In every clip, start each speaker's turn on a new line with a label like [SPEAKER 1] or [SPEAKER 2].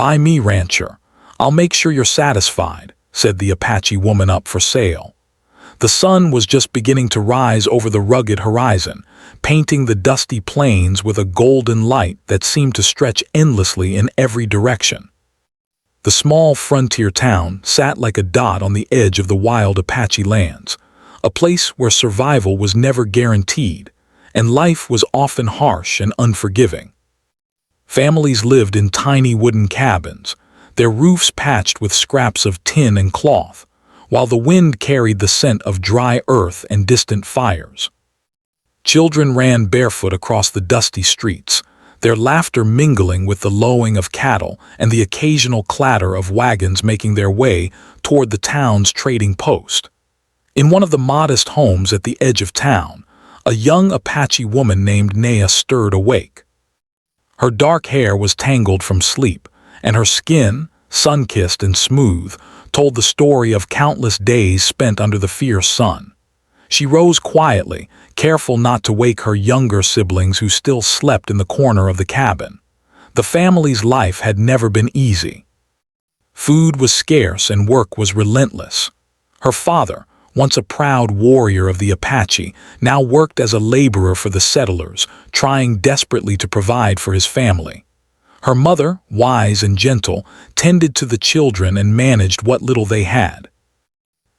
[SPEAKER 1] "Buy me, rancher. I'll make sure you're satisfied," said the Apache woman up for sale. The sun was just beginning to rise over the rugged horizon, painting the dusty plains with a golden light that seemed to stretch endlessly in every direction. The small frontier town sat like a dot on the edge of the wild Apache lands, a place where survival was never guaranteed, and life was often harsh and unforgiving. Families lived in tiny wooden cabins, their roofs patched with scraps of tin and cloth, while the wind carried the scent of dry earth and distant fires. Children ran barefoot across the dusty streets, their laughter mingling with the lowing of cattle and the occasional clatter of wagons making their way toward the town's trading post. In one of the modest homes at the edge of town, a young Apache woman named Naya stirred awake. Her dark hair was tangled from sleep, and her skin, sun-kissed and smooth, told the story of countless days spent under the fierce sun. She rose quietly, careful not to wake her younger siblings who still slept in the corner of the cabin. The family's life had never been easy. Food was scarce and work was relentless. Her father, once a proud warrior of the Apache, now worked as a laborer for the settlers, trying desperately to provide for his family. Her mother, wise and gentle, tended to the children and managed what little they had.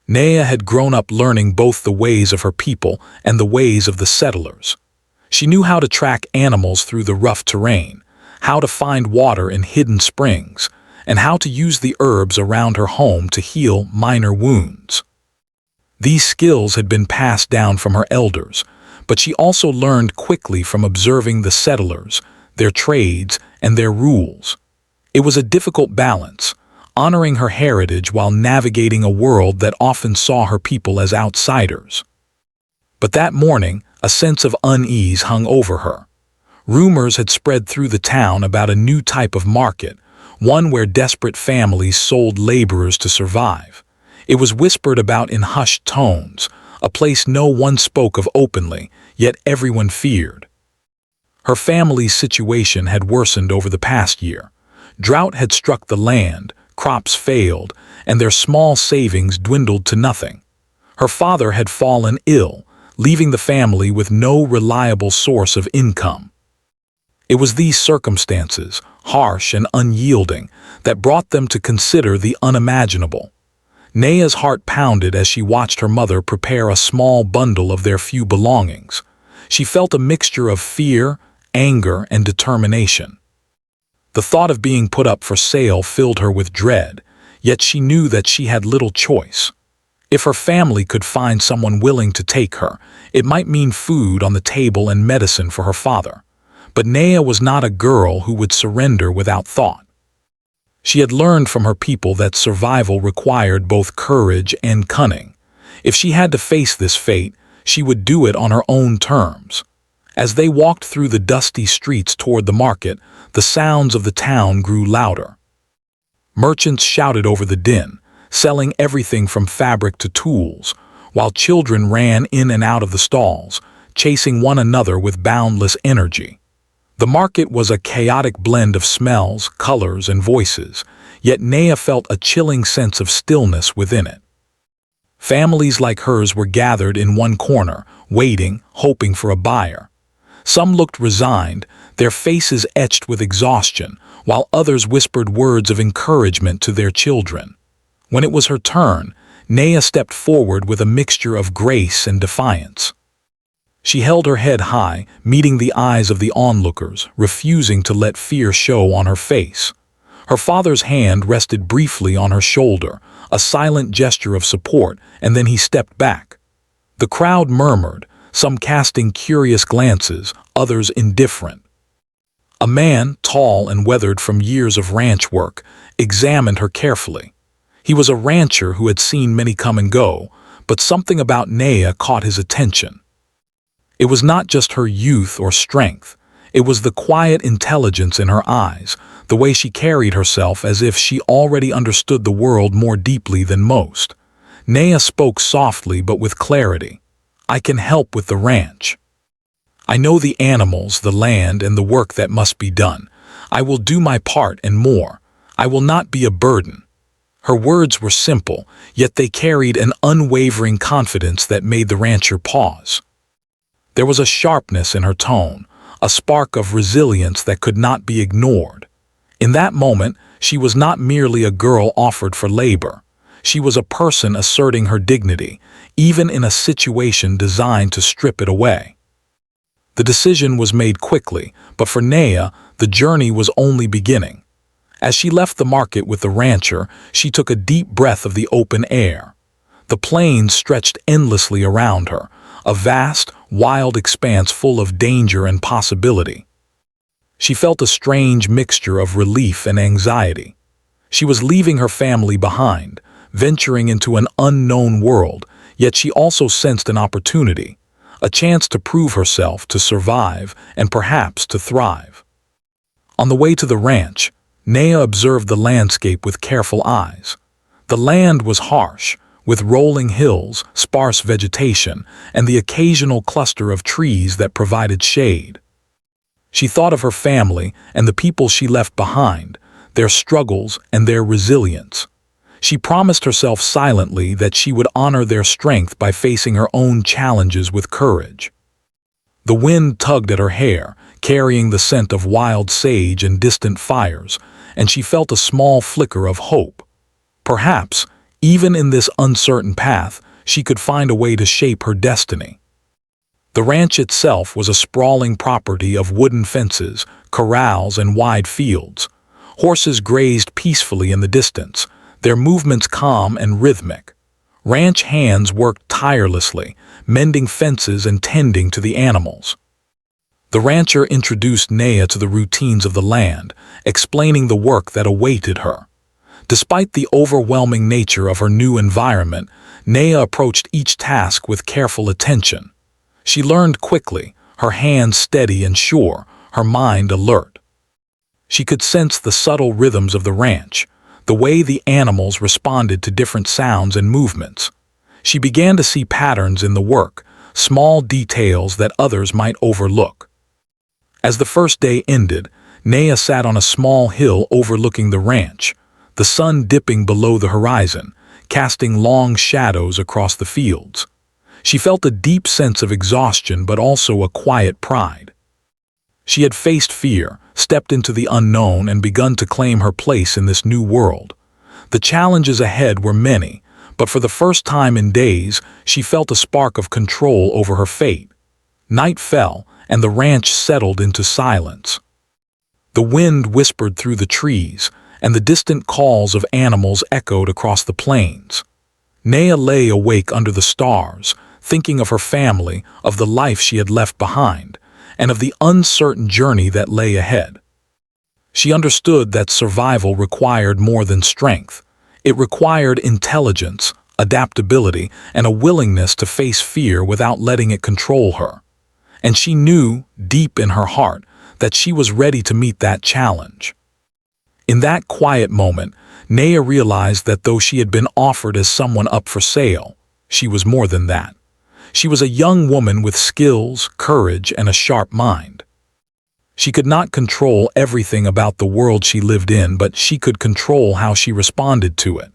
[SPEAKER 1] Naya had grown up learning both the ways of her people and the ways of the settlers. She knew how to track animals through the rough terrain, how to find water in hidden springs, and how to use the herbs around her home to heal minor wounds. These skills had been passed down from her elders, but she also learned quickly from observing the settlers, their trades, and their rules. It was a difficult balance, honoring her heritage while navigating a world that often saw her people as outsiders. But that morning, a sense of unease hung over her. Rumors had spread through the town about a new type of market, one where desperate families sold laborers to survive. It was whispered about in hushed tones, a place no one spoke of openly, yet everyone feared. Her family's situation had worsened over the past year. Drought had struck the land, crops failed, and their small savings dwindled to nothing. Her father had fallen ill, leaving the family with no reliable source of income. It was these circumstances, harsh and unyielding, that brought them to consider the unimaginable. Naya's heart pounded as she watched her mother prepare a small bundle of their few belongings. She felt a mixture of fear, anger, and determination. The thought of being put up for sale filled her with dread, yet she knew that she had little choice. If her family could find someone willing to take her, it might mean food on the table and medicine for her father. But Naya was not a girl who would surrender without thought. She had learned from her people that survival required both courage and cunning. If she had to face this fate, she would do it on her own terms. As they walked through the dusty streets toward the market, the sounds of the town grew louder. Merchants shouted over the din, selling everything from fabric to tools, while children ran in and out of the stalls, chasing one another with boundless energy. The market was a chaotic blend of smells, colors, and voices, yet Naya felt a chilling sense of stillness within it. Families like hers were gathered in one corner, waiting, hoping for a buyer. Some looked resigned, their faces etched with exhaustion, while others whispered words of encouragement to their children. When it was her turn, Naya stepped forward with a mixture of grace and defiance. She held her head high, meeting the eyes of the onlookers, refusing to let fear show on her face. Her father's hand rested briefly on her shoulder, a silent gesture of support, and then he stepped back. The crowd murmured, some casting curious glances, others indifferent. A man, tall and weathered from years of ranch work, examined her carefully. He was a rancher who had seen many come and go, but something about Naya caught his attention. It was not just her youth or strength. It was the quiet intelligence in her eyes, the way she carried herself as if she already understood the world more deeply than most. Naya spoke softly but with clarity. "I can help with the ranch. I know the animals, the land, and the work that must be done. I will do my part and more. I will not be a burden." Her words were simple, yet they carried an unwavering confidence that made the rancher pause. There was a sharpness in her tone, a spark of resilience that could not be ignored. In that moment, she was not merely a girl offered for labor. She was a person asserting her dignity, even in a situation designed to strip it away. The decision was made quickly, but for Naya, the journey was only beginning. As she left the market with the rancher, she took a deep breath of the open air. The plains stretched endlessly around her, a vast, wild expanse full of danger and possibility. She felt a strange mixture of relief and anxiety. She was leaving her family behind, venturing into an unknown world, yet she also sensed an opportunity, a chance to prove herself, to survive, and perhaps to thrive. On the way to the ranch, Naya observed the landscape with careful eyes. The land was harsh, with rolling hills, sparse vegetation, and the occasional cluster of trees that provided shade. She thought of her family and the people she left behind, their struggles and their resilience. She promised herself silently that she would honor their strength by facing her own challenges with courage. The wind tugged at her hair, carrying the scent of wild sage and distant fires, and she felt a small flicker of hope. Perhaps, even in this uncertain path, she could find a way to shape her destiny. The ranch itself was a sprawling property of wooden fences, corrals, and wide fields. Horses grazed peacefully in the distance, their movements calm and rhythmic. Ranch hands worked tirelessly, mending fences and tending to the animals. The rancher introduced Naya to the routines of the land, explaining the work that awaited her. Despite the overwhelming nature of her new environment, Naya approached each task with careful attention. She learned quickly, her hands steady and sure, her mind alert. She could sense the subtle rhythms of the ranch, the way the animals responded to different sounds and movements. She began to see patterns in the work, small details that others might overlook. As the first day ended, Naya sat on a small hill overlooking the ranch, the sun dipping below the horizon, casting long shadows across the fields. She felt a deep sense of exhaustion but also a quiet pride. She had faced fear, stepped into the unknown, and begun to claim her place in this new world. The challenges ahead were many, but for the first time in days, she felt a spark of control over her fate. Night fell, and the ranch settled into silence. The wind whispered through the trees, and the distant calls of animals echoed across the plains. Naya lay awake under the stars, thinking of her family, of the life she had left behind, and of the uncertain journey that lay ahead. She understood that survival required more than strength. It required intelligence, adaptability, and a willingness to face fear without letting it control her. And she knew, deep in her heart, that she was ready to meet that challenge. In that quiet moment, Naya realized that though she had been offered as someone up for sale, she was more than that. She was a young woman with skills, courage, and a sharp mind. She could not control everything about the world she lived in, but she could control how she responded to it.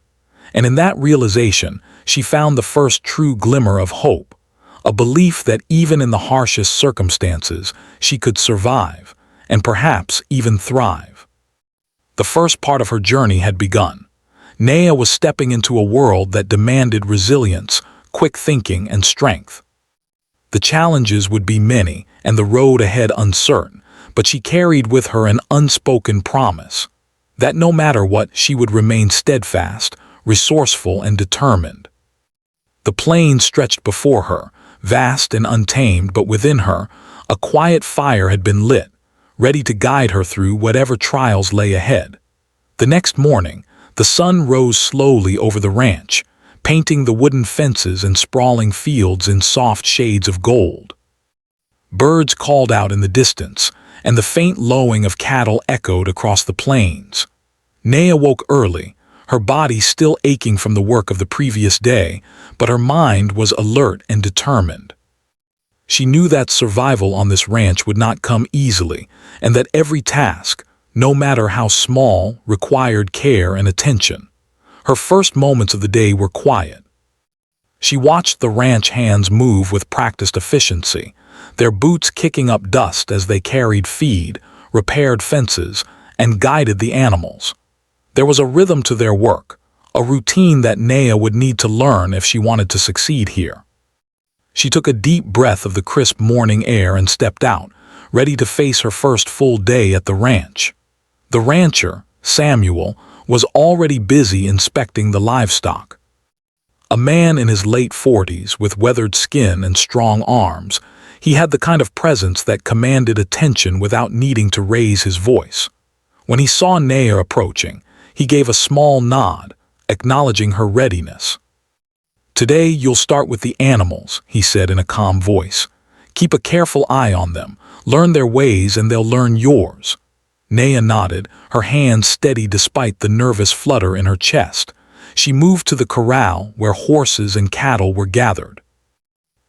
[SPEAKER 1] And in that realization, she found the first true glimmer of hope, a belief that even in the harshest circumstances, she could survive, and perhaps even thrive. The first part of her journey had begun. Naya was stepping into a world that demanded resilience, quick thinking, and strength. The challenges would be many, and the road ahead uncertain, but she carried with her an unspoken promise that no matter what, she would remain steadfast, resourceful, and determined. The plain stretched before her, vast and untamed, but within her, a quiet fire had been lit, ready to guide her through whatever trials lay ahead. The next morning, the sun rose slowly over the ranch, painting the wooden fences and sprawling fields in soft shades of gold. Birds called out in the distance, and the faint lowing of cattle echoed across the plains. Naya woke early, her body still aching from the work of the previous day, but her mind was alert and determined. She knew that survival on this ranch would not come easily, and that every task, no matter how small, required care and attention. Her first moments of the day were quiet. She watched the ranch hands move with practiced efficiency, their boots kicking up dust as they carried feed, repaired fences, and guided the animals. There was a rhythm to their work, a routine that Naya would need to learn if she wanted to succeed here. She took a deep breath of the crisp morning air and stepped out, ready to face her first full day at the ranch. The rancher, Samuel, was already busy inspecting the livestock. A man in his late 40s with weathered skin and strong arms, he had the kind of presence that commanded attention without needing to raise his voice. When he saw Naya approaching, he gave a small nod, acknowledging her readiness. "Today you'll start with the animals," he said in a calm voice. "Keep a careful eye on them, learn their ways and they'll learn yours." Naya nodded, her hands steady despite the nervous flutter in her chest. She moved to the corral where horses and cattle were gathered.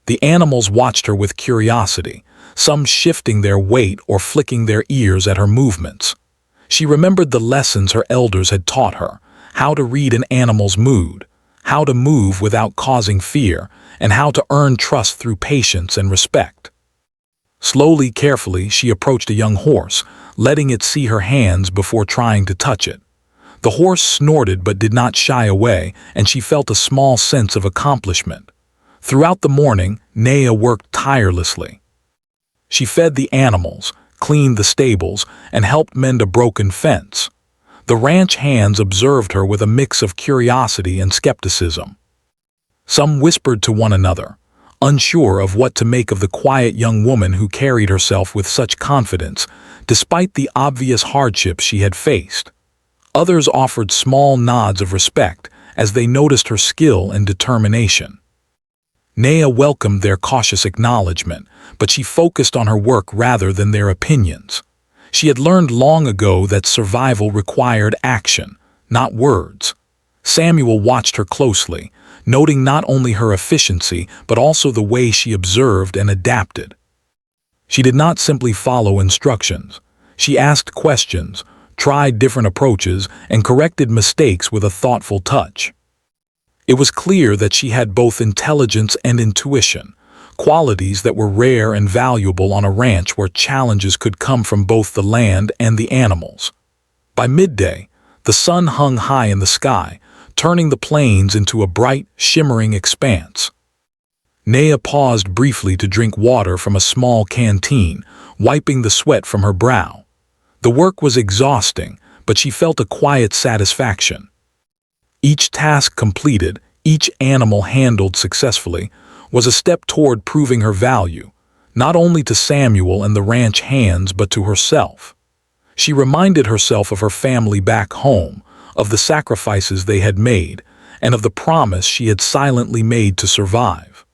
[SPEAKER 1] The animals watched her with curiosity, some shifting their weight or flicking their ears at her movements. She remembered the lessons her elders had taught her, how to read an animal's mood, how to move without causing fear, and how to earn trust through patience and respect. Slowly, carefully, she approached a young horse, letting it see her hands before trying to touch it. The horse snorted but did not shy away, and she felt a small sense of accomplishment. Throughout the morning, Naya worked tirelessly. She fed the animals, cleaned the stables, and helped mend a broken fence. The ranch hands observed her with a mix of curiosity and skepticism. Some whispered to one another, unsure of what to make of the quiet young woman who carried herself with such confidence, despite the obvious hardships she had faced. Others offered small nods of respect as they noticed her skill and determination. Naya welcomed their cautious acknowledgement, but she focused on her work rather than their opinions. She had learned long ago that survival required action, not words. Samuel watched her closely, noting not only her efficiency but also the way she observed and adapted. She did not simply follow instructions. She asked questions, tried different approaches, and corrected mistakes with a thoughtful touch. It was clear that she had both intelligence and intuition, qualities that were rare and valuable on a ranch where challenges could come from both the land and the animals. By midday, the sun hung high in the sky, turning the plains into a bright, shimmering expanse. Naya paused briefly to drink water from a small canteen, wiping the sweat from her brow. The work was exhausting, but she felt a quiet satisfaction. Each task completed, each animal handled successfully, was a step toward proving her value, not only to Samuel and the ranch hands but to herself. She reminded herself of her family back home, of the sacrifices they had made, and of the promise she had silently made to survive.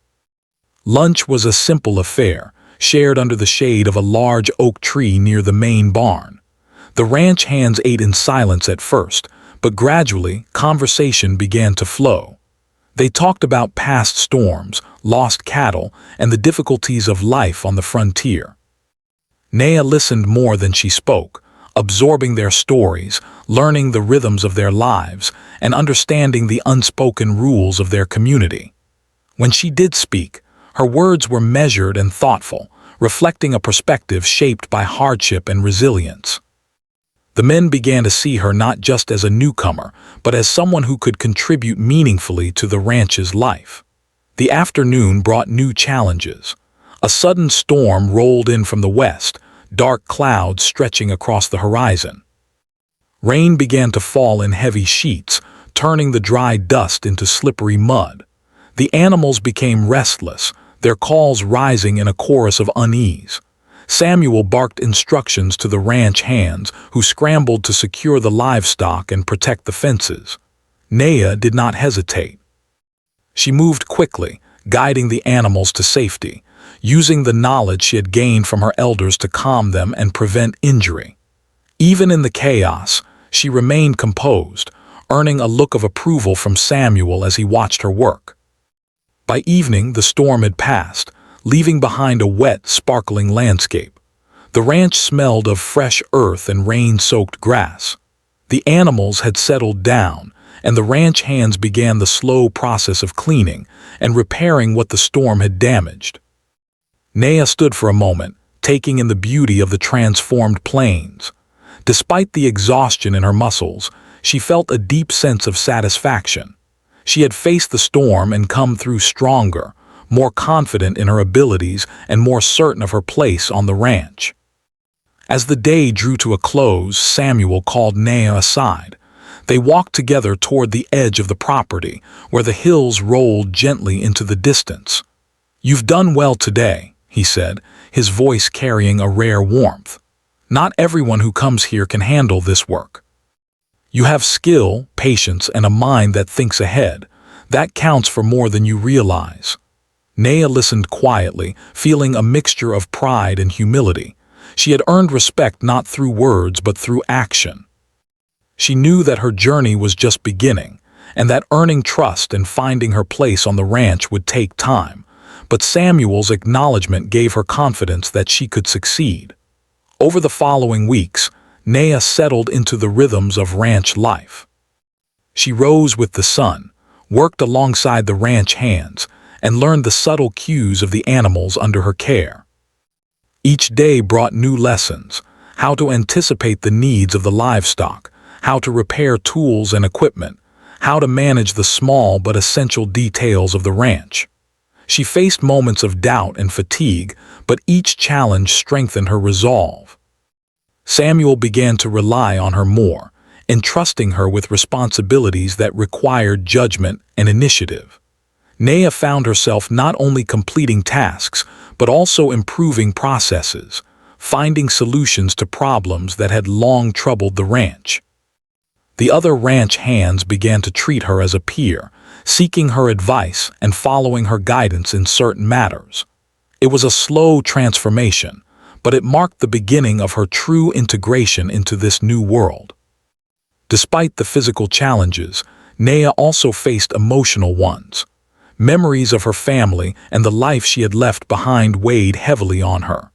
[SPEAKER 1] Lunch was a simple affair, shared under the shade of a large oak tree near the main barn. The ranch hands ate in silence at first, but gradually conversation began to flow. They talked about past storms, lost cattle, and the difficulties of life on the frontier. Naya listened more than she spoke, absorbing their stories, learning the rhythms of their lives, and understanding the unspoken rules of their community. When she did speak, her words were measured and thoughtful, reflecting a perspective shaped by hardship and resilience. The men began to see her not just as a newcomer, but as someone who could contribute meaningfully to the ranch's life. The afternoon brought new challenges. A sudden storm rolled in from the west, dark clouds stretching across the horizon. Rain began to fall in heavy sheets, turning the dry dust into slippery mud. The animals became restless, their calls rising in a chorus of unease. Samuel barked instructions to the ranch hands, who scrambled to secure the livestock and protect the fences. Naya did not hesitate. She moved quickly, guiding the animals to safety, using the knowledge she had gained from her elders to calm them and prevent injury. Even in the chaos, she remained composed, earning a look of approval from Samuel as he watched her work. By evening, the storm had passed, leaving behind a wet, sparkling landscape. The ranch smelled of fresh earth and rain-soaked grass. The animals had settled down, and the ranch hands began the slow process of cleaning and repairing what the storm had damaged. Naya stood for a moment, taking in the beauty of the transformed plains. Despite the exhaustion in her muscles, she felt a deep sense of satisfaction. She had faced the storm and come through stronger, more confident in her abilities and more certain of her place on the ranch. As the day drew to a close, Samuel called Naya aside. They walked together toward the edge of the property, where the hills rolled gently into the distance. "You've done well today," he said, his voice carrying a rare warmth. "Not everyone who comes here can handle this work. You have skill, patience, and a mind that thinks ahead. That counts for more than you realize." Naya listened quietly, feeling a mixture of pride and humility. She had earned respect not through words but through action. She knew that her journey was just beginning, and that earning trust and finding her place on the ranch would take time, but Samuel's acknowledgement gave her confidence that she could succeed. Over the following weeks, Naya settled into the rhythms of ranch life. She rose with the sun, worked alongside the ranch hands, and learned the subtle cues of the animals under her care. Each day brought new lessons: how to anticipate the needs of the livestock, how to repair tools and equipment, how to manage the small but essential details of the ranch. She faced moments of doubt and fatigue, but each challenge strengthened her resolve. Samuel began to rely on her more, entrusting her with responsibilities that required judgment and initiative. Naya found herself not only completing tasks, but also improving processes, finding solutions to problems that had long troubled the ranch. The other ranch hands began to treat her as a peer, seeking her advice and following her guidance in certain matters. It was a slow transformation, but it marked the beginning of her true integration into this new world. Despite the physical challenges, Naya also faced emotional ones. Memories of her family and the life she had left behind weighed heavily on her.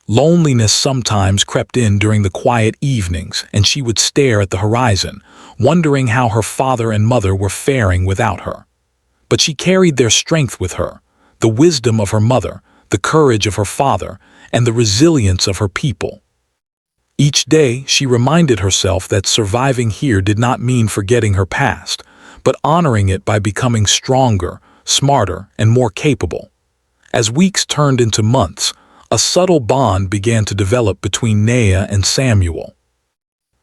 [SPEAKER 1] Loneliness sometimes crept in during the quiet evenings, and she would stare at the horizon, wondering how her father and mother were faring without her. But she carried their strength with her: the wisdom of her mother, the courage of her father, and the resilience of her people. Each day, she reminded herself that surviving here did not mean forgetting her past, but honoring it by becoming stronger, smarter, and more capable. As weeks turned into months, a subtle bond began to develop between Naya and Samuel.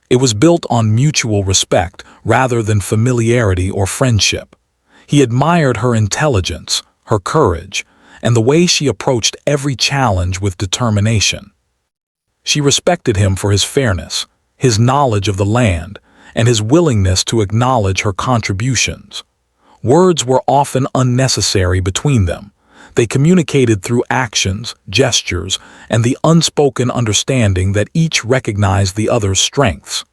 [SPEAKER 1] It was built on mutual respect rather than familiarity or friendship. He admired her intelligence, her courage, and the way she approached every challenge with determination. She respected him for his fairness, his knowledge of the land, and his willingness to acknowledge her contributions. Words were often unnecessary between them. They communicated through actions, gestures, and the unspoken understanding that each recognized the other's strengths.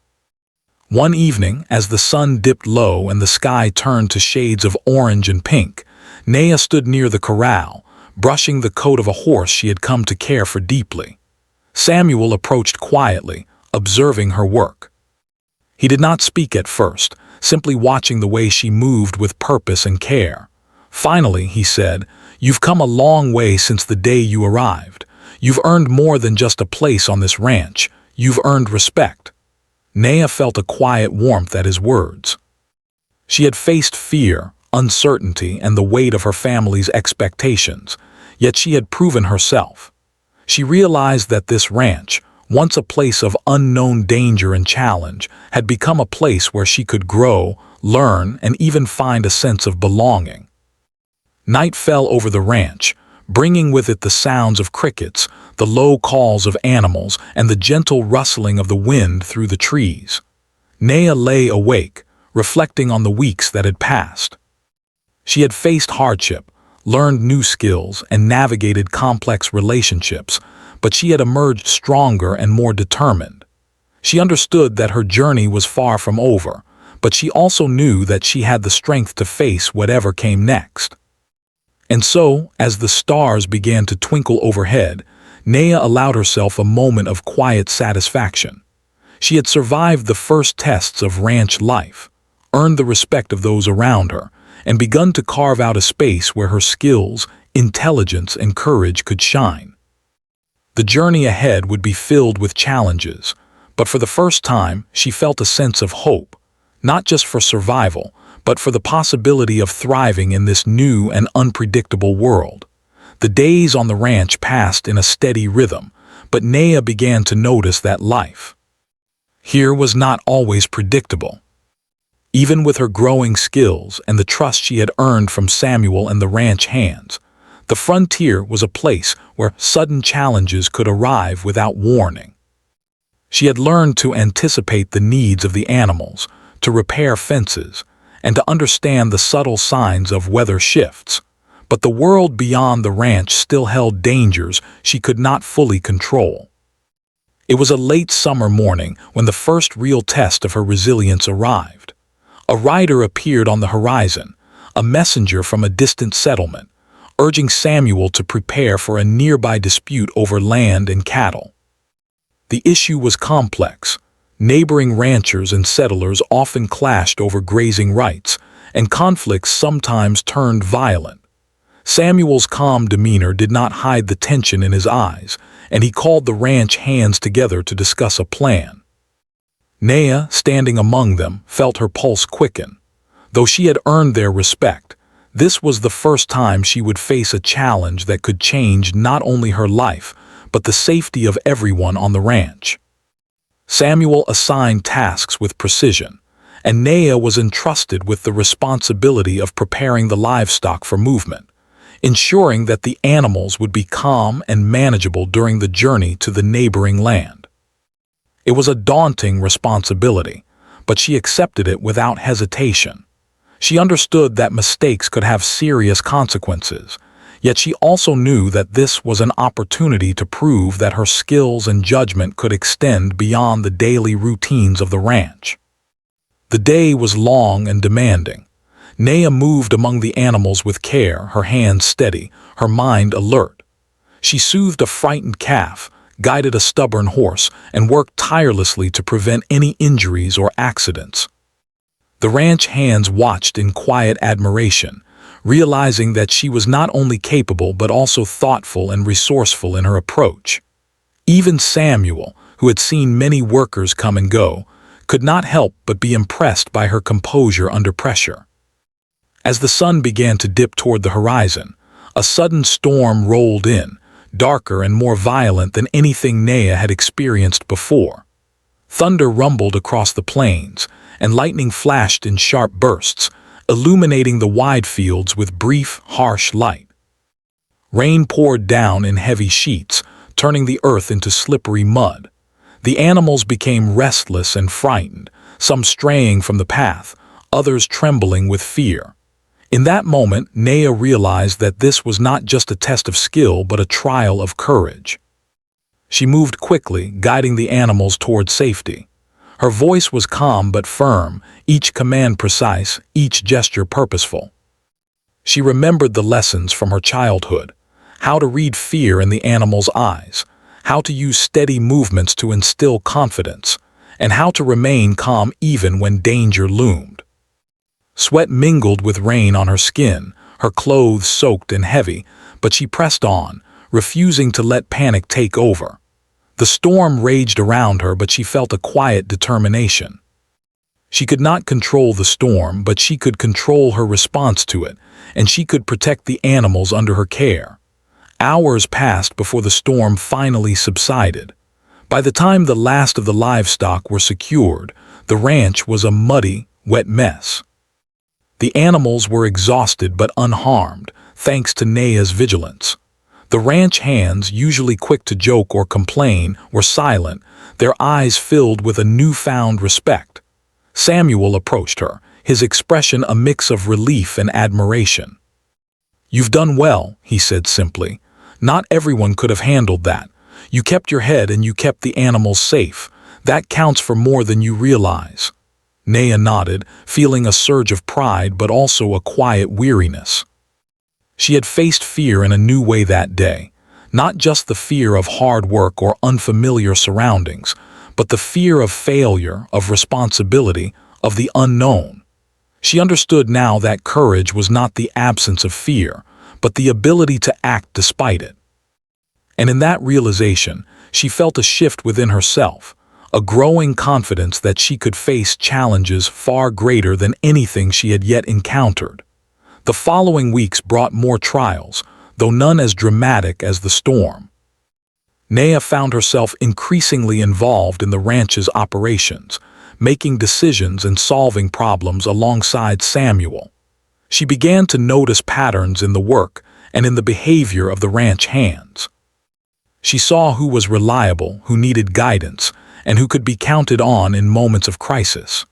[SPEAKER 1] One evening, as the sun dipped low and the sky turned to shades of orange and pink, Naya stood near the corral, brushing the coat of a horse she had come to care for deeply. Samuel approached quietly, observing her work. He did not speak at first, simply watching the way she moved with purpose and care. Finally, he said, "You've come a long way since the day you arrived. You've earned more than just a place on this ranch. You've earned respect." Naya felt a quiet warmth at his words. She had faced fear, uncertainty, and the weight of her family's expectations, yet she had proven herself. She realized that this ranch, once a place of unknown danger and challenge, had become a place where she could grow, learn, and even find a sense of belonging. Night fell over the ranch, bringing with it the sounds of crickets, the low calls of animals, and the gentle rustling of the wind through the trees. Naya lay awake, reflecting on the weeks that had passed. She had faced hardship, learned new skills, and navigated complex relationships, but she had emerged stronger and more determined. She understood that her journey was far from over, but she also knew that she had the strength to face whatever came next. And so, as the stars began to twinkle overhead, Naya allowed herself a moment of quiet satisfaction. She had survived the first tests of ranch life, earned the respect of those around her, and begun to carve out a space where her skills, intelligence, and courage could shine. The journey ahead would be filled with challenges, but for the first time she felt a sense of hope, not just for survival, but for the possibility of thriving in this new and unpredictable world. The days on the ranch passed in a steady rhythm, but Naya began to notice that life here was not always predictable. Even with her growing skills and the trust she had earned from Samuel and the ranch hands, the frontier was a place where sudden challenges could arrive without warning. She had learned to anticipate the needs of the animals, to repair fences, and to understand the subtle signs of weather shifts. But the world beyond the ranch still held dangers she could not fully control. It was a late summer morning when the first real test of her resilience arrived. A rider appeared on the horizon, a messenger from a distant settlement, urging Samuel to prepare for a nearby dispute over land and cattle. The issue was complex. Neighboring ranchers and settlers often clashed over grazing rights, and conflicts sometimes turned violent. Samuel's calm demeanor did not hide the tension in his eyes, and he called the ranch hands together to discuss a plan. Naya, standing among them, felt her pulse quicken. Though she had earned their respect, this was the first time she would face a challenge that could change not only her life, but the safety of everyone on the ranch. Samuel assigned tasks with precision, and Naya was entrusted with the responsibility of preparing the livestock for movement, ensuring that the animals would be calm and manageable during the journey to the neighboring land. It was a daunting responsibility, but she accepted it without hesitation. She understood that mistakes could have serious consequences, yet she also knew that this was an opportunity to prove that her skills and judgment could extend beyond the daily routines of the ranch. The day was long and demanding. Naya moved among the animals with care, her hands steady, her mind alert. She soothed a frightened calf, guided a stubborn horse, and worked tirelessly to prevent any injuries or accidents. The ranch hands watched in quiet admiration, realizing that she was not only capable but also thoughtful and resourceful in her approach. Even Samuel, who had seen many workers come and go, could not help but be impressed by her composure under pressure. As the sun began to dip toward the horizon, a sudden storm rolled in, darker and more violent than anything Naya had experienced before. Thunder rumbled across the plains, and lightning flashed in sharp bursts, illuminating the wide fields with brief, harsh light. Rain poured down in heavy sheets, turning the earth into slippery mud. The animals became restless and frightened, some straying from the path, others trembling with fear. In that moment, Naya realized that this was not just a test of skill but a trial of courage. She moved quickly, guiding the animals toward safety. Her voice was calm but firm, each command precise, each gesture purposeful. She remembered the lessons from her childhood, how to read fear in the animals' eyes, how to use steady movements to instill confidence, and how to remain calm even when danger loomed. Sweat mingled with rain on her skin, her clothes soaked and heavy, but she pressed on, refusing to let panic take over. The storm raged around her, but she felt a quiet determination. She could not control the storm, but she could control her response to it, and she could protect the animals under her care. Hours passed before the storm finally subsided. By the time the last of the livestock were secured, the ranch was a muddy, wet mess. The animals were exhausted but unharmed, thanks to Naya's vigilance. The ranch hands, usually quick to joke or complain, were silent, their eyes filled with a newfound respect. Samuel approached her, his expression a mix of relief and admiration. "You've done well," he said simply. "Not everyone could have handled that. You kept your head and you kept the animals safe. That counts for more than you realize." Naya nodded, feeling a surge of pride but also a quiet weariness. She had faced fear in a new way that day, Not just the fear of hard work or unfamiliar surroundings, but the fear of failure, of responsibility, of the unknown. She understood now that courage was not the absence of fear, but the ability to act despite it. And in that realization, she felt a shift within herself, a growing confidence that she could face challenges far greater than anything she had yet encountered. The following weeks brought more trials, though none as dramatic as the storm. Naya found herself increasingly involved in the ranch's operations, making decisions and solving problems alongside Samuel. She began to notice patterns in the work and in the behavior of the ranch hands. She saw who was reliable, who needed guidance, and who could be counted on in moments of crisis.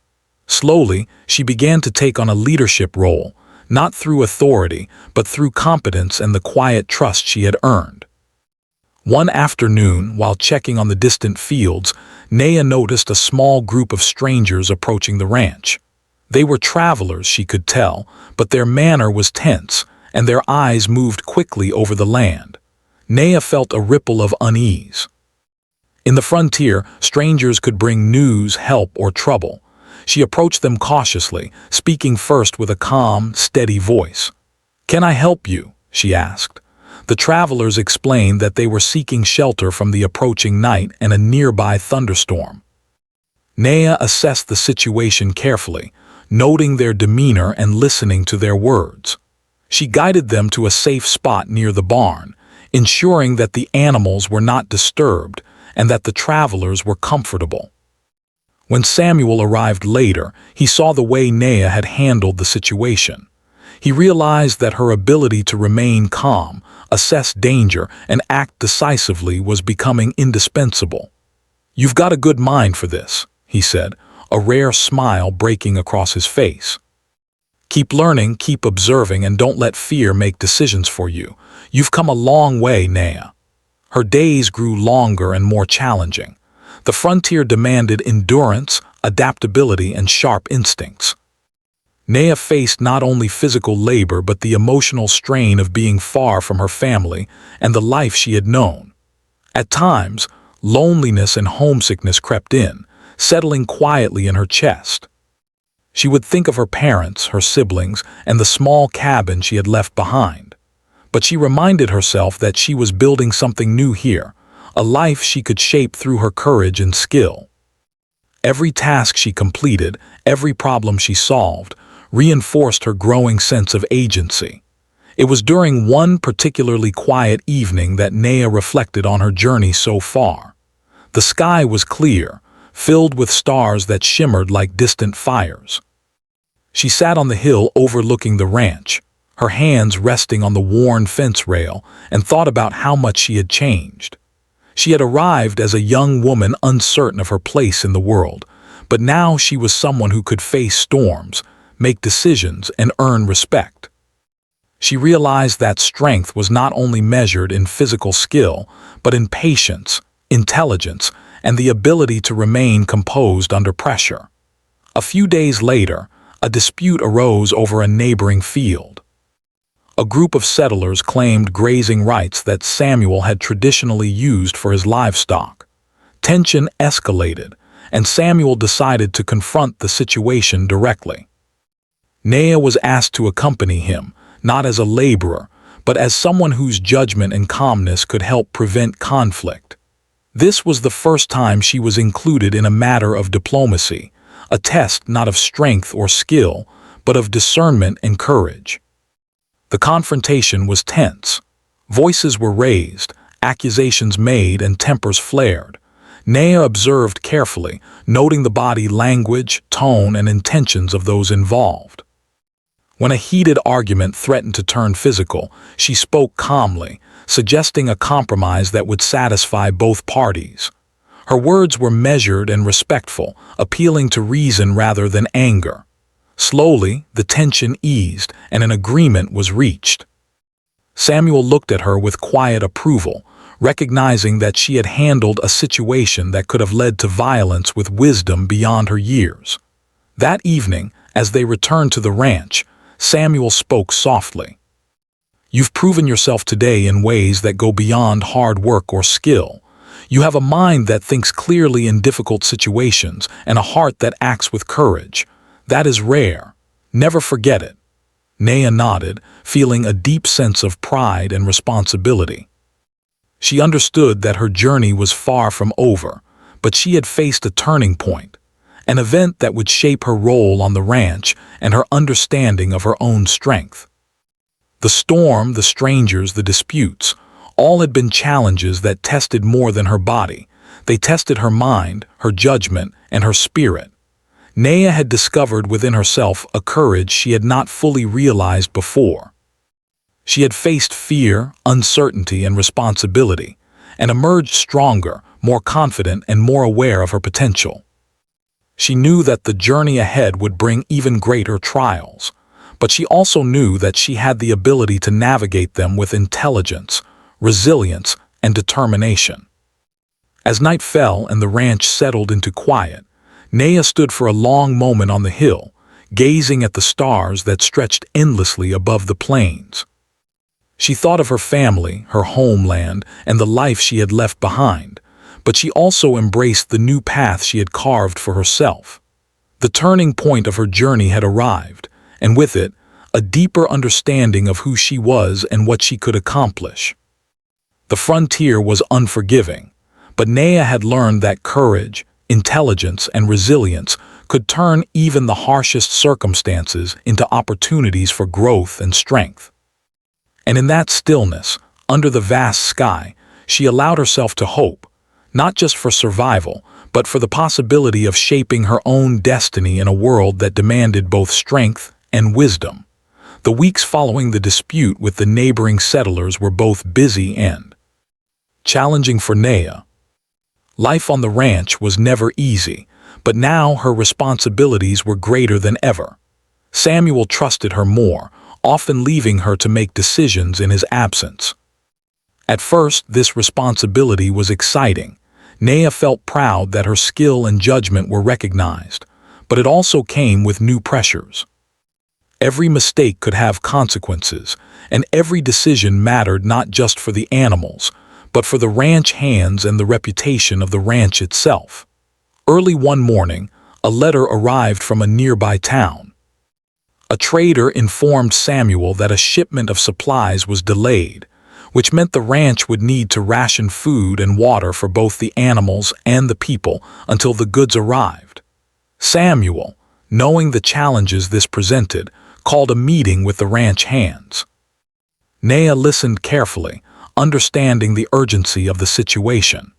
[SPEAKER 1] Slowly, she began to take on a leadership role, not through authority, but through competence and the quiet trust she had earned. One afternoon, while checking on the distant fields, Naya noticed a small group of strangers approaching the ranch. They were travelers, she could tell, but their manner was tense, and their eyes moved quickly over the land. Naya felt a ripple of unease. In the frontier, strangers could bring news, help, or trouble. She approached them cautiously, speaking first with a calm, steady voice. "Can I help you?" she asked. The travelers explained that they were seeking shelter from the approaching night and a nearby thunderstorm. Naya assessed the situation carefully, noting their demeanor and listening to their words. She guided them to a safe spot near the barn, ensuring that the animals were not disturbed and that the travelers were comfortable. When Samuel arrived later, he saw the way Naya had handled the situation. He realized that her ability to remain calm, assess danger, and act decisively was becoming indispensable. "You've got a good mind for this," he said, a rare smile breaking across his face. "Keep learning, keep observing, and don't let fear make decisions for you. You've come a long way, Naya." Her days grew longer and more challenging. The frontier demanded endurance, adaptability, and sharp instincts. Naya faced not only physical labor but the emotional strain of being far from her family and the life she had known. At times, loneliness and homesickness crept in, settling quietly in her chest. She would think of her parents, her siblings, and the small cabin she had left behind. But she reminded herself that she was building something new here, a life she could shape through her courage and skill. Every task she completed, every problem she solved, reinforced her growing sense of agency. It was during one particularly quiet evening that Naya reflected on her journey so far. The sky was clear, filled with stars that shimmered like distant fires. She sat on the hill overlooking the ranch, her hands resting on the worn fence rail, and thought about how much she had changed. She had arrived as a young woman uncertain of her place in the world, but now she was someone who could face storms, make decisions, and earn respect. She realized that strength was not only measured in physical skill, but in patience, intelligence, and the ability to remain composed under pressure. A few days later, a dispute arose over a neighboring field. A group of settlers claimed grazing rights that Samuel had traditionally used for his livestock. Tension escalated, and Samuel decided to confront the situation directly. Naya was asked to accompany him, not as a laborer, but as someone whose judgment and calmness could help prevent conflict. This was the first time she was included in a matter of diplomacy, a test not of strength or skill, but of discernment and courage. The confrontation was tense. Voices were raised, accusations made, and tempers flared. Naya observed carefully, noting the body language, tone, and intentions of those involved. When a heated argument threatened to turn physical, she spoke calmly, suggesting a compromise that would satisfy both parties. Her words were measured and respectful, appealing to reason rather than anger. Slowly, the tension eased, and an agreement was reached. Samuel looked at her with quiet approval, recognizing that she had handled a situation that could have led to violence with wisdom beyond her years. That evening, as they returned to the ranch, Samuel spoke softly. You've proven yourself today in ways that go beyond hard work or skill. You have a mind that thinks clearly in difficult situations and a heart that acts with courage. That is rare. Never forget it." Naya nodded, feeling a deep sense of pride and responsibility. She understood that her journey was far from over, but she had faced a turning point, an event that would shape her role on the ranch and her understanding of her own strength. The storm, the strangers, the disputes, all had been challenges that tested more than her body. They tested her mind, her judgment, and her spirit. Naya had discovered within herself a courage she had not fully realized before. She had faced fear, uncertainty, and responsibility, and emerged stronger, more confident, and more aware of her potential. She knew that the journey ahead would bring even greater trials, but she also knew that she had the ability to navigate them with intelligence, resilience, and determination. As night fell and the ranch settled into quiet, Naya stood for a long moment on the hill, gazing at the stars that stretched endlessly above the plains. She thought of her family, her homeland, and the life she had left behind, but she also embraced the new path she had carved for herself. The turning point of her journey had arrived, and with it, a deeper understanding of who she was and what she could accomplish. The frontier was unforgiving, but Naya had learned that courage, intelligence, and resilience could turn even the harshest circumstances into opportunities for growth and strength. And in that stillness, under the vast sky, she allowed herself to hope, not just for survival, but for the possibility of shaping her own destiny in a world that demanded both strength and wisdom. The weeks following the dispute with the neighboring settlers were both busy and challenging for Naya. Life on the ranch was never easy, but now her responsibilities were greater than ever. Samuel trusted her more, often leaving her to make decisions in his absence. At first, this responsibility was exciting. Naya felt proud that her skill and judgment were recognized, but it also came with new pressures. Every mistake could have consequences, and every decision mattered not just for the animals, but for the ranch hands and the reputation of the ranch itself. Early one morning, a letter arrived from a nearby town. A trader informed Samuel that a shipment of supplies was delayed, which meant the ranch would need to ration food and water for both the animals and the people until the goods arrived. Samuel, knowing the challenges this presented, called a meeting with the ranch hands. Naya listened carefully, understanding the urgency of the situation.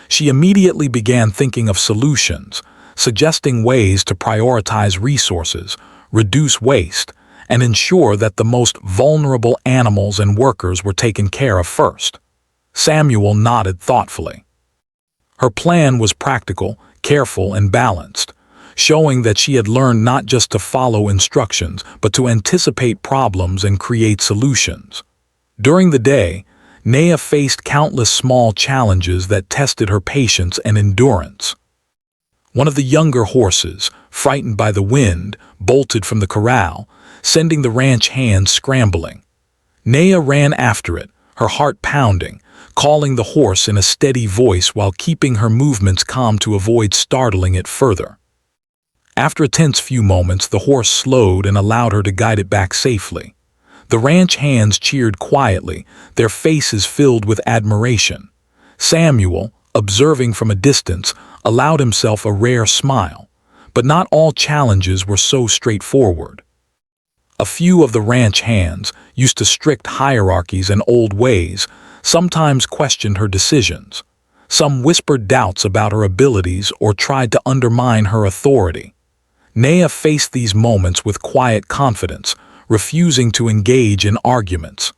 [SPEAKER 1] She immediately began thinking of solutions, suggesting ways to prioritize resources, reduce waste, and ensure that the most vulnerable animals and workers were taken care of first. Samuel nodded thoughtfully. Her plan was practical, careful, and balanced, showing that she had learned not just to follow instructions, but to anticipate problems and create solutions. During the day, Naya faced countless small challenges that tested her patience and endurance. One of the younger horses, frightened by the wind, bolted from the corral, sending the ranch hands scrambling. Naya ran after it, her heart pounding, calling the horse in a steady voice while keeping her movements calm to avoid startling it further. After a tense few moments, the horse slowed and allowed her to guide it back safely. The ranch hands cheered quietly, their faces filled with admiration. Samuel, observing from a distance, allowed himself a rare smile. But not all challenges were so straightforward. A few of the ranch hands, used to strict hierarchies and old ways, sometimes questioned her decisions. Some whispered doubts about her abilities or tried to undermine her authority. Naya faced these moments with quiet confidence, refusing to engage in arguments.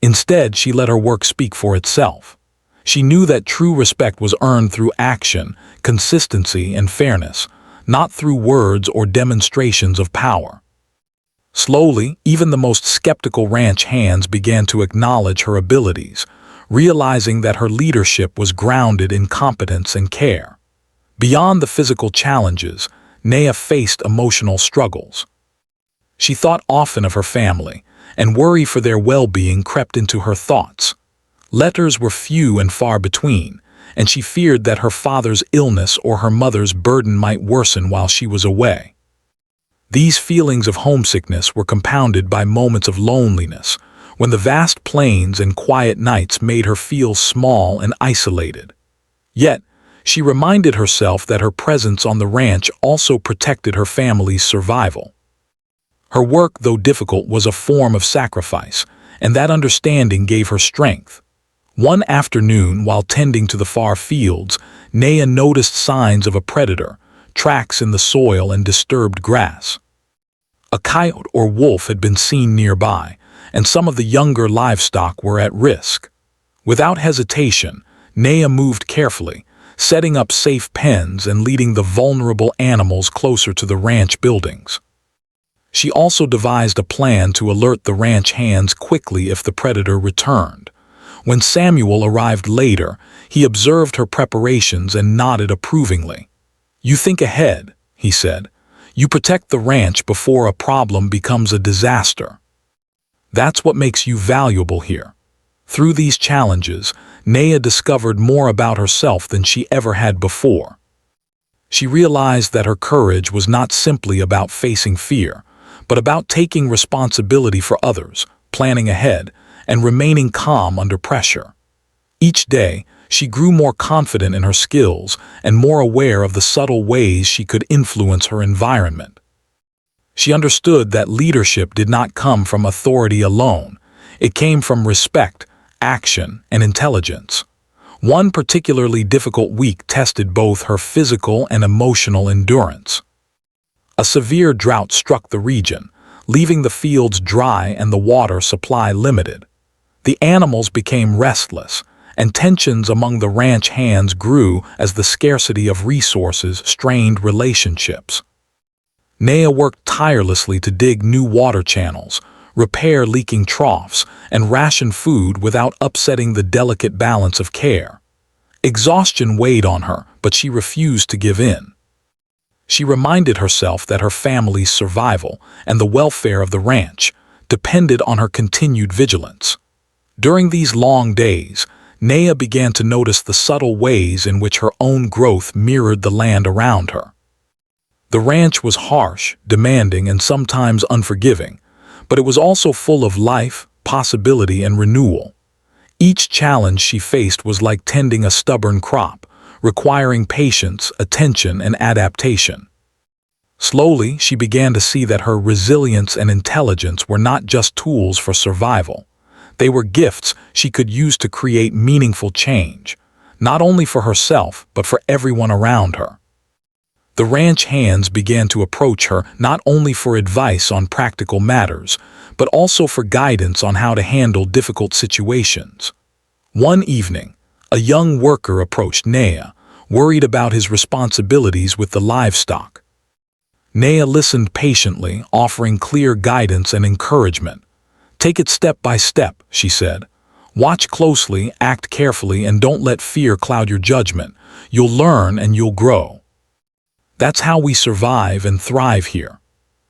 [SPEAKER 1] Instead, she let her work speak for itself. She knew that true respect was earned through action, consistency, and fairness, not through words or demonstrations of power. Slowly, even the most skeptical ranch hands began to acknowledge her abilities, realizing that her leadership was grounded in competence and care. Beyond the physical challenges, Naya faced emotional struggles. She thought often of her family, and worry for their well-being crept into her thoughts. Letters were few and far between, and she feared that her father's illness or her mother's burden might worsen while she was away. These feelings of homesickness were compounded by moments of loneliness, when the vast plains and quiet nights made her feel small and isolated. Yet, she reminded herself that her presence on the ranch also protected her family's survival. Her work, though difficult, was a form of sacrifice, and that understanding gave her strength. One afternoon, while tending to the far fields, Naya noticed signs of a predator, tracks in the soil and disturbed grass. A coyote or wolf had been seen nearby, and some of the younger livestock were at risk. Without hesitation, Naya moved carefully, setting up safe pens and leading the vulnerable animals closer to the ranch buildings. She also devised a plan to alert the ranch hands quickly if the predator returned. When Samuel arrived later, he observed her preparations and nodded approvingly. "You think ahead," he said. "You protect the ranch before a problem becomes a disaster. That's what makes you valuable here." Through these challenges, Naya discovered more about herself than she ever had before. She realized that her courage was not simply about facing fear, but about taking responsibility for others, planning ahead, and remaining calm under pressure. Each day, she grew more confident in her skills and more aware of the subtle ways she could influence her environment. She understood that leadership did not come from authority alone. It came from respect, action, and intelligence. One particularly difficult week tested both her physical and emotional endurance. A severe drought struck the region, leaving the fields dry and the water supply limited. The animals became restless, and tensions among the ranch hands grew as the scarcity of resources strained relationships. Naya worked tirelessly to dig new water channels, repair leaking troughs, and ration food without upsetting the delicate balance of care. Exhaustion weighed on her, but she refused to give in. She reminded herself that her family's survival and the welfare of the ranch depended on her continued vigilance. During these long days, Naya began to notice the subtle ways in which her own growth mirrored the land around her. The ranch was harsh, demanding, and sometimes unforgiving, but it was also full of life, possibility, and renewal. Each challenge she faced was like tending a stubborn crop, requiring patience, attention, and adaptation. Slowly, she began to see that her resilience and intelligence were not just tools for survival. They were gifts she could use to create meaningful change, not only for herself, but for everyone around her. The ranch hands began to approach her not only for advice on practical matters, but also for guidance on how to handle difficult situations. One evening, a young worker approached Naya, worried about his responsibilities with the livestock. Naya listened patiently, offering clear guidance and encouragement. "Take it step by step," she said. "Watch closely, act carefully, and don't let fear cloud your judgment. You'll learn and you'll grow. That's how we survive and thrive here."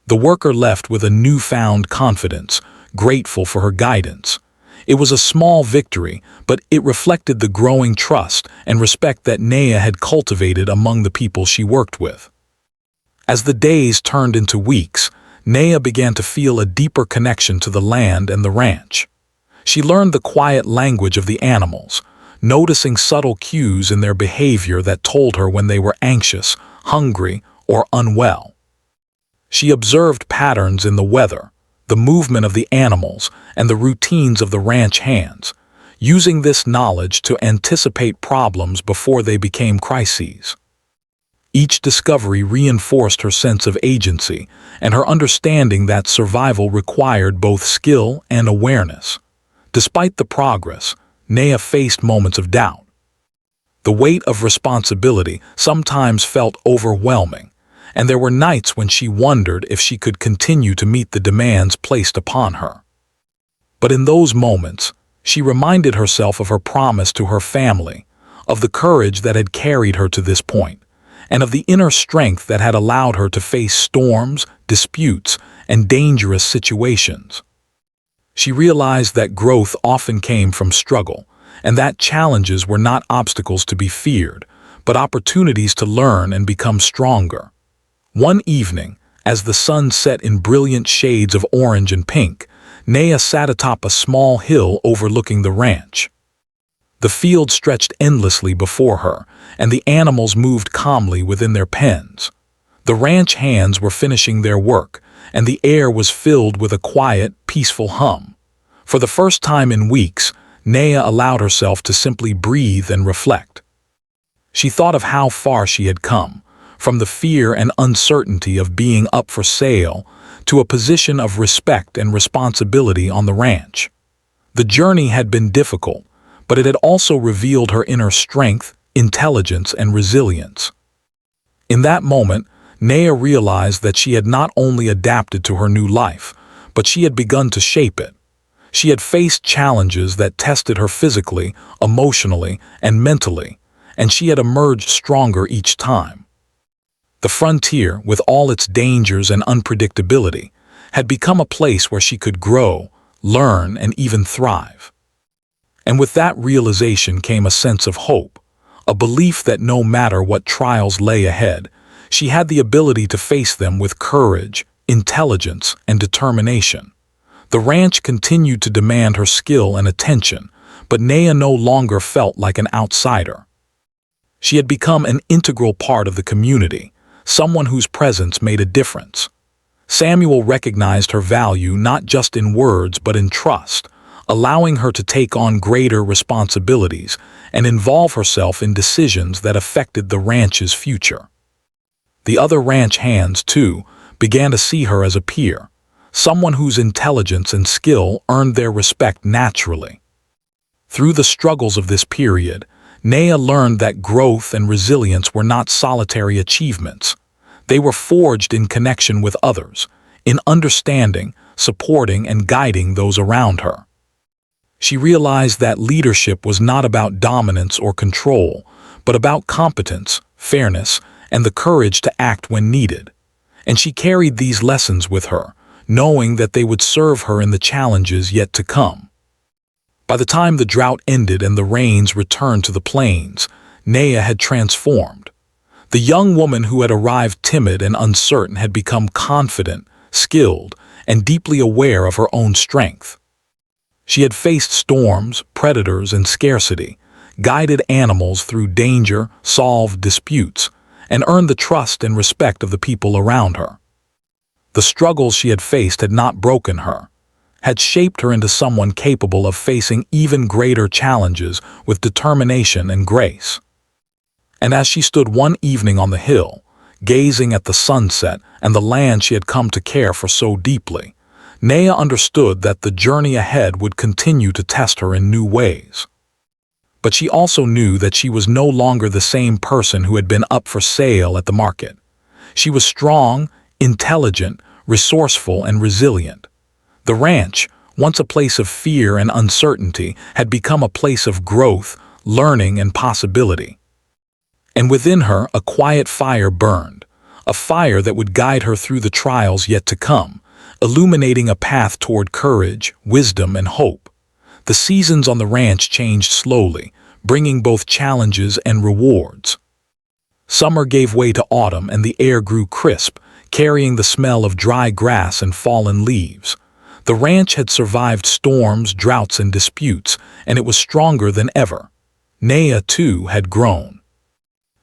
[SPEAKER 1] The worker left with a newfound confidence, grateful for her guidance. It was a small victory, but it reflected the growing trust and respect that Naya had cultivated among the people she worked with. As the days turned into weeks, Naya began to feel a deeper connection to the land and the ranch. She learned the quiet language of the animals, noticing subtle cues in their behavior that told her when they were anxious, hungry, or unwell. She observed patterns in the weather, the movement of the animals, and the routines of the ranch hands, using this knowledge to anticipate problems before they became crises. Each discovery reinforced her sense of agency and her understanding that survival required both skill and awareness. Despite the progress, Naya faced moments of doubt. The weight of responsibility sometimes felt overwhelming, and there were nights when she wondered if she could continue to meet the demands placed upon her. But in those moments, she reminded herself of her promise to her family, of the courage that had carried her to this point, and of the inner strength that had allowed her to face storms, disputes, and dangerous situations. She realized that growth often came from struggle, and that challenges were not obstacles to be feared, but opportunities to learn and become stronger. One evening, as the sun set in brilliant shades of orange and pink, Naya sat atop a small hill overlooking the ranch. The field stretched endlessly before her, and the animals moved calmly within their pens. The ranch hands were finishing their work, and the air was filled with a quiet, peaceful hum. For the first time in weeks, Naya allowed herself to simply breathe and reflect. She thought of how far she had come, from the fear and uncertainty of being up for sale to a position of respect and responsibility on the ranch. The journey had been difficult, but it had also revealed her inner strength, intelligence, and resilience. In that moment, Naya realized that she had not only adapted to her new life, but she had begun to shape it. She had faced challenges that tested her physically, emotionally, and mentally, and she had emerged stronger each time. The frontier, with all its dangers and unpredictability, had become a place where she could grow, learn, and even thrive. And with that realization came a sense of hope, a belief that no matter what trials lay ahead, she had the ability to face them with courage, intelligence, and determination. The ranch continued to demand her skill and attention, but Naya no longer felt like an outsider. She had become an integral part of the community, someone whose presence made a difference. Samuel recognized her value not just in words but in trust, allowing her to take on greater responsibilities and involve herself in decisions that affected the ranch's future. The other ranch hands, too, began to see her as a peer, someone whose intelligence and skill earned their respect naturally. Through the struggles of this period, Naya learned that growth and resilience were not solitary achievements. They were forged in connection with others, in understanding, supporting, and guiding those around her. She realized that leadership was not about dominance or control, but about competence, fairness, and the courage to act when needed. And she carried these lessons with her, knowing that they would serve her in the challenges yet to come. By the time the drought ended and the rains returned to the plains, Naya had transformed. The young woman who had arrived timid and uncertain had become confident, skilled, and deeply aware of her own strength. She had faced storms, predators, and scarcity, guided animals through danger, solved disputes, and earned the trust and respect of the people around her. The struggles she had faced had not broken her, had shaped her into someone capable of facing even greater challenges with determination and grace. And as she stood one evening on the hill, gazing at the sunset and the land she had come to care for so deeply, Naya understood that the journey ahead would continue to test her in new ways. But she also knew that she was no longer the same person who had been up for sale at the market. She was strong, intelligent, resourceful, and resilient. The ranch, once a place of fear and uncertainty, had become a place of growth, learning, and possibility. And within her, a quiet fire burned, a fire that would guide her through the trials yet to come, illuminating a path toward courage, wisdom, and hope. The seasons on the ranch changed slowly, bringing both challenges and rewards. Summer gave way to autumn and the air grew crisp, carrying the smell of dry grass and fallen leaves. The ranch had survived storms, droughts, and disputes, and it was stronger than ever. Naya, too, had grown.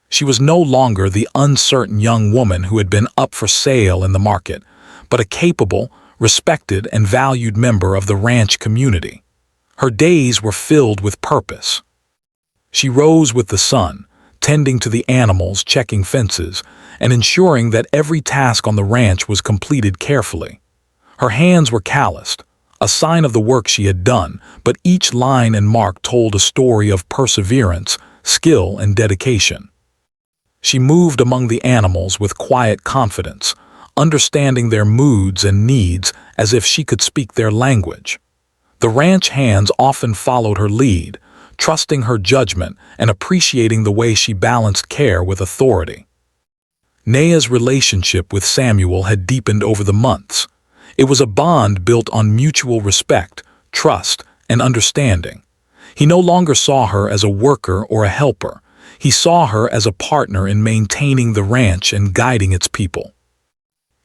[SPEAKER 1] She was no longer the uncertain young woman who had been up for sale in the market, but a capable, respected, and valued member of the ranch community. Her days were filled with purpose. She rose with the sun, tending to the animals, checking fences, and ensuring that every task on the ranch was completed carefully. Her hands were calloused, a sign of the work she had done, but each line and mark told a story of perseverance, skill, and dedication. She moved among the animals with quiet confidence, understanding their moods and needs as if she could speak their language. The ranch hands often followed her lead, trusting her judgment and appreciating the way she balanced care with authority. Naya's relationship with Samuel had deepened over the months. It was a bond built on mutual respect, trust, and understanding. He no longer saw her as a worker or a helper. He saw her as a partner in maintaining the ranch and guiding its people.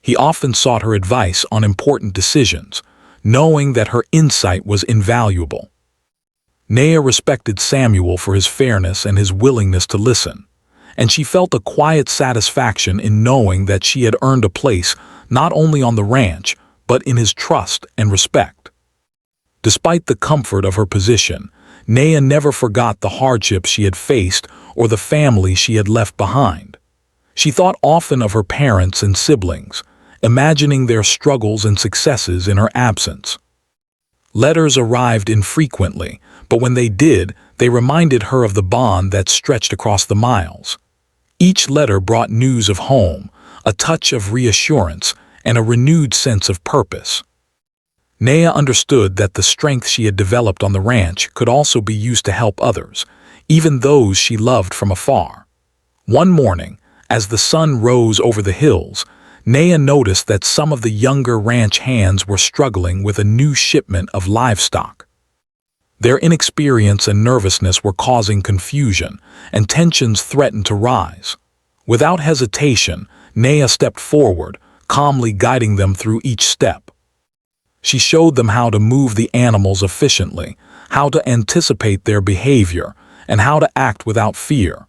[SPEAKER 1] He often sought her advice on important decisions, knowing that her insight was invaluable. Naya respected Samuel for his fairness and his willingness to listen, and she felt a quiet satisfaction in knowing that she had earned a place not only on the ranch, but in his trust and respect. Despite the comfort of her position, Naya never forgot the hardships she had faced or the family she had left behind. She thought often of her parents and siblings, imagining their struggles and successes in her absence. Letters arrived infrequently, but when they did, they reminded her of the bond that stretched across the miles. Each letter brought news of home, a touch of reassurance, and a renewed sense of purpose. Naya understood that the strength she had developed on the ranch could also be used to help others, even those she loved from afar. One morning, as the sun rose over the hills, Naya noticed that some of the younger ranch hands were struggling with a new shipment of livestock. Their inexperience and nervousness were causing confusion, and tensions threatened to rise. Without hesitation, Naya stepped forward, calmly guiding them through each step. She showed them how to move the animals efficiently, how to anticipate their behavior, and how to act without fear.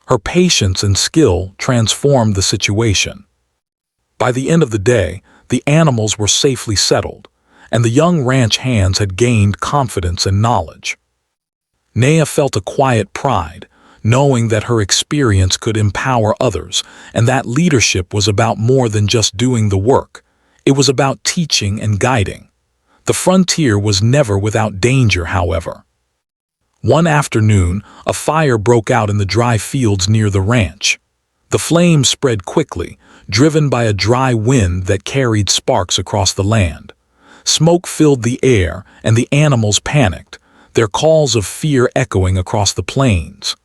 [SPEAKER 1] Her patience and skill transformed the situation. By the end of the day, the animals were safely settled, and the young ranch hands had gained confidence and knowledge. Naya felt a quiet pride, knowing that her experience could empower others, and that leadership was about more than just doing the work. It was about teaching and guiding. The frontier was never without danger, however. One afternoon, a fire broke out in the dry fields near the ranch. The flames spread quickly, driven by a dry wind that carried sparks across the land. Smoke filled the air, and the animals panicked, their calls of fear echoing across the plains.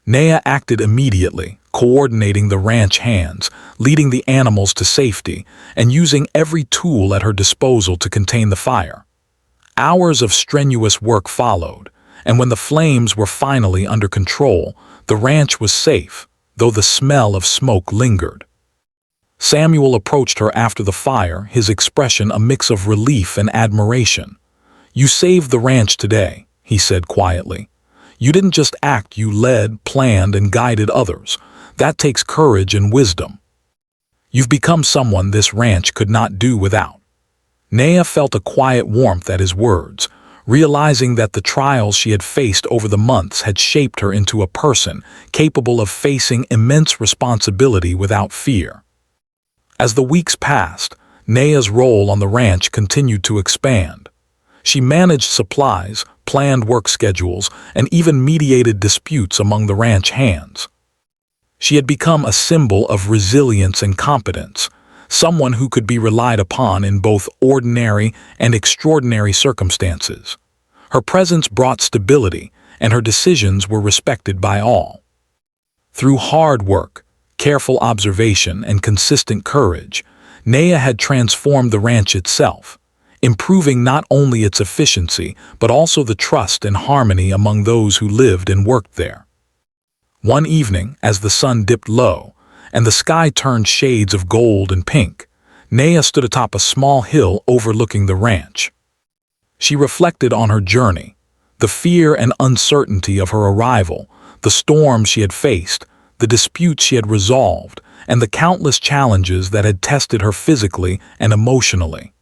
[SPEAKER 1] Naya acted immediately, coordinating the ranch hands, leading the animals to safety, and using every tool at her disposal to contain the fire. Hours of strenuous work followed, and when the flames were finally under control, the ranch was safe, though the smell of smoke lingered. Samuel approached her after the fire, his expression a mix of relief and admiration. "You saved the ranch today," he said quietly. "You didn't just act, you led, planned, and guided others. That takes courage and wisdom. You've become someone this ranch could not do without." Naya felt a quiet warmth at his words, realizing that the trials she had faced over the months had shaped her into a person capable of facing immense responsibility without fear. As the weeks passed, Naya's role on the ranch continued to expand. She managed supplies, planned work schedules, and even mediated disputes among the ranch hands. She had become a symbol of resilience and competence, someone who could be relied upon in both ordinary and extraordinary circumstances. Her presence brought stability, and her decisions were respected by all. Through hard work, careful observation, and consistent courage, Naya had transformed the ranch itself, improving not only its efficiency but also the trust and harmony among those who lived and worked there. One evening, as the sun dipped low and the sky turned shades of gold and pink, Naya stood atop a small hill overlooking the ranch. She reflected on her journey, the fear and uncertainty of her arrival, the storms she had faced, the disputes she had resolved, and the countless challenges that had tested her physically and emotionally.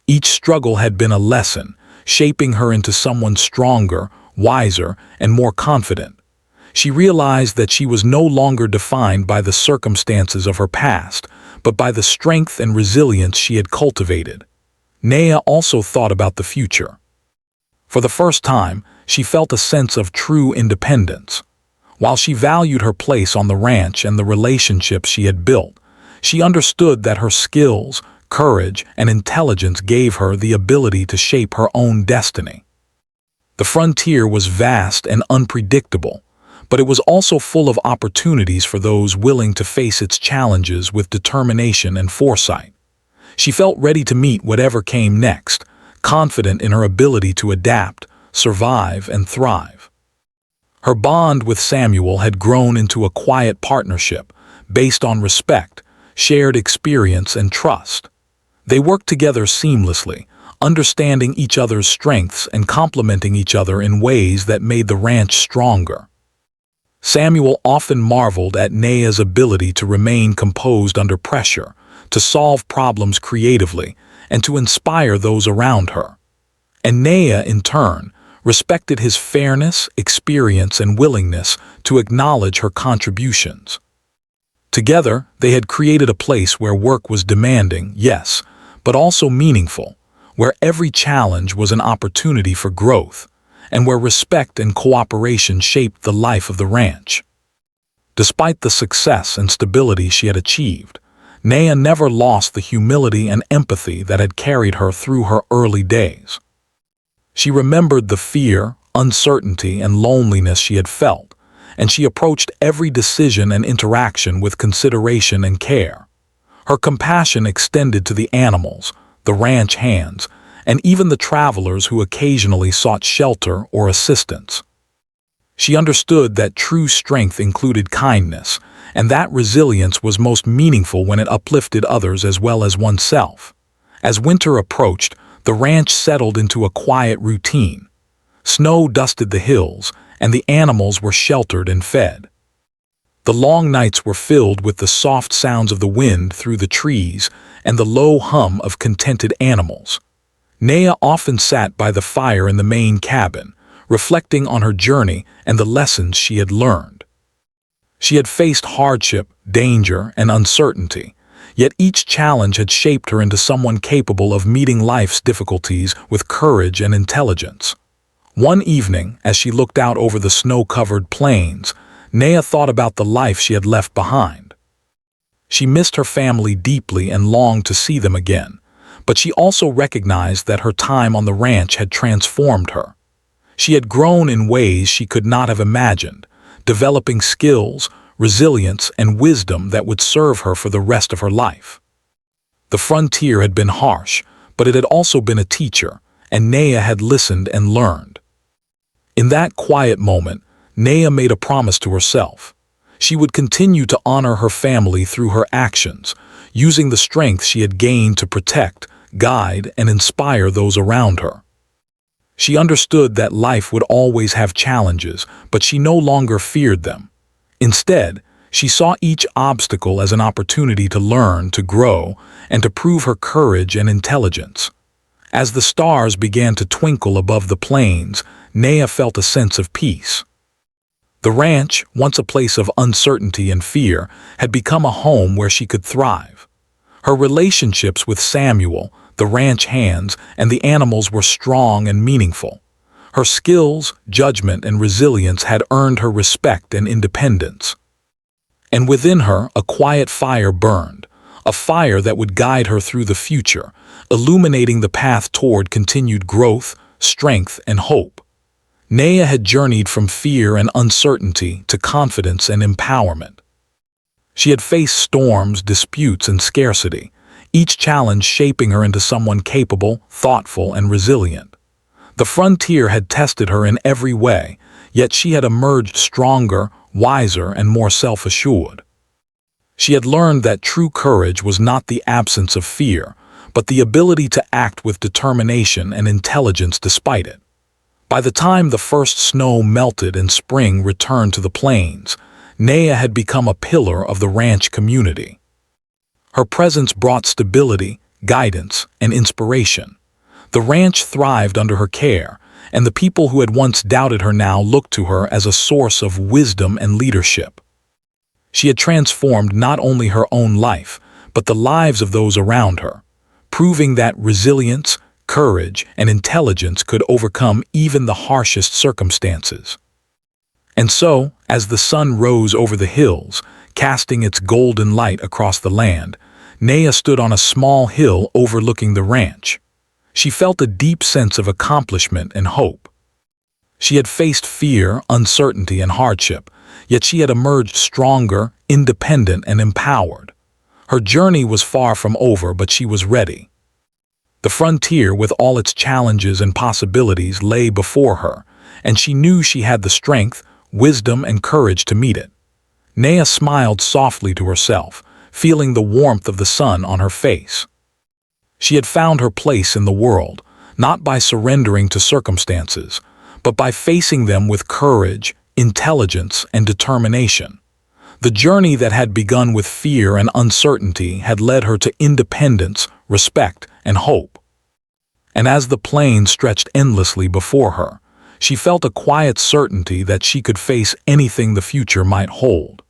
[SPEAKER 1] Each struggle had been a lesson, shaping her into someone stronger, wiser, and more confident. She realized that she was no longer defined by the circumstances of her past, but by the strength and resilience she had cultivated. Naya also thought about the future. For the first time, she felt a sense of true independence. While she valued her place on the ranch and the relationships she had built, she understood that her skills, courage, and intelligence gave her the ability to shape her own destiny. The frontier was vast and unpredictable, but it was also full of opportunities for those willing to face its challenges with determination and foresight. She felt ready to meet whatever came next, confident in her ability to adapt, survive, and thrive. Her bond with Samuel had grown into a quiet partnership based on respect, shared experience, and trust. They worked together seamlessly, understanding each other's strengths and complementing each other in ways that made the ranch stronger. Samuel often marveled at Naya's ability to remain composed under pressure, to solve problems creatively, and to inspire those around her. And Naya, in turn, respected his fairness, experience, and willingness to acknowledge her contributions. Together, they had created a place where work was demanding, yes, but also meaningful, where every challenge was an opportunity for growth, and where respect and cooperation shaped the life of the ranch. Despite the success and stability she had achieved, Naya never lost the humility and empathy that had carried her through her early days. She remembered the fear, uncertainty, and loneliness she had felt, and she approached every decision and interaction with consideration and care. Her compassion extended to the animals, the ranch hands, and even the travelers who occasionally sought shelter or assistance. She understood that true strength included kindness, and that resilience was most meaningful when it uplifted others as well as oneself. As winter approached, the ranch settled into a quiet routine. Snow dusted the hills, and the animals were sheltered and fed. The long nights were filled with the soft sounds of the wind through the trees and the low hum of contented animals. Naya often sat by the fire in the main cabin, reflecting on her journey and the lessons she had learned. She had faced hardship, danger, and uncertainty, yet each challenge had shaped her into someone capable of meeting life's difficulties with courage and intelligence. One evening, as she looked out over the snow-covered plains, Naya thought about the life she had left behind. She missed her family deeply and longed to see them again, but she also recognized that her time on the ranch had transformed her. She had grown in ways she could not have imagined, developing skills, resilience, and wisdom that would serve her for the rest of her life. The frontier had been harsh, but it had also been a teacher, and Naya had listened and learned. In that quiet moment, Naya made a promise to herself. She would continue to honor her family through her actions, using the strength she had gained to protect, guide, and inspire those around her. She understood that life would always have challenges, but she no longer feared them. Instead, she saw each obstacle as an opportunity to learn, to grow, and to prove her courage and intelligence. As the stars began to twinkle above the plains, Naya felt a sense of peace. The ranch, once a place of uncertainty and fear, had become a home where she could thrive. Her relationships with Samuel, the ranch hands, and the animals were strong and meaningful. Her skills, judgment, and resilience had earned her respect and independence. And within her, a quiet fire burned, a fire that would guide her through the future, illuminating the path toward continued growth, strength, and hope. Naya had journeyed from fear and uncertainty to confidence and empowerment. She had faced storms, disputes, and scarcity, each challenge shaping her into someone capable, thoughtful, and resilient. The frontier had tested her in every way, yet she had emerged stronger, wiser, and more self-assured. She had learned that true courage was not the absence of fear, but the ability to act with determination and intelligence despite it. By the time the first snow melted and spring returned to the plains, Naya had become a pillar of the ranch community. Her presence brought stability, guidance, and inspiration. The ranch thrived under her care, and the people who had once doubted her now looked to her as a source of wisdom and leadership. She had transformed not only her own life, but the lives of those around her, proving that resilience, courage, and intelligence could overcome even the harshest circumstances. And so, as the sun rose over the hills, casting its golden light across the land, Naya stood on a small hill overlooking the ranch. She felt a deep sense of accomplishment and hope. She had faced fear, uncertainty, and hardship, yet she had emerged stronger, independent, and empowered. Her journey was far from over, but she was ready. The frontier, with all its challenges and possibilities, lay before her, and she knew she had the strength, wisdom, and courage to meet it. Nea smiled softly to herself, feeling the warmth of the sun on her face. She had found her place in the world, not by surrendering to circumstances, but by facing them with courage, intelligence, and determination. The journey that had begun with fear and uncertainty had led her to independence, respect, and hope. And as the plain stretched endlessly before her, she felt a quiet certainty that she could face anything the future might hold.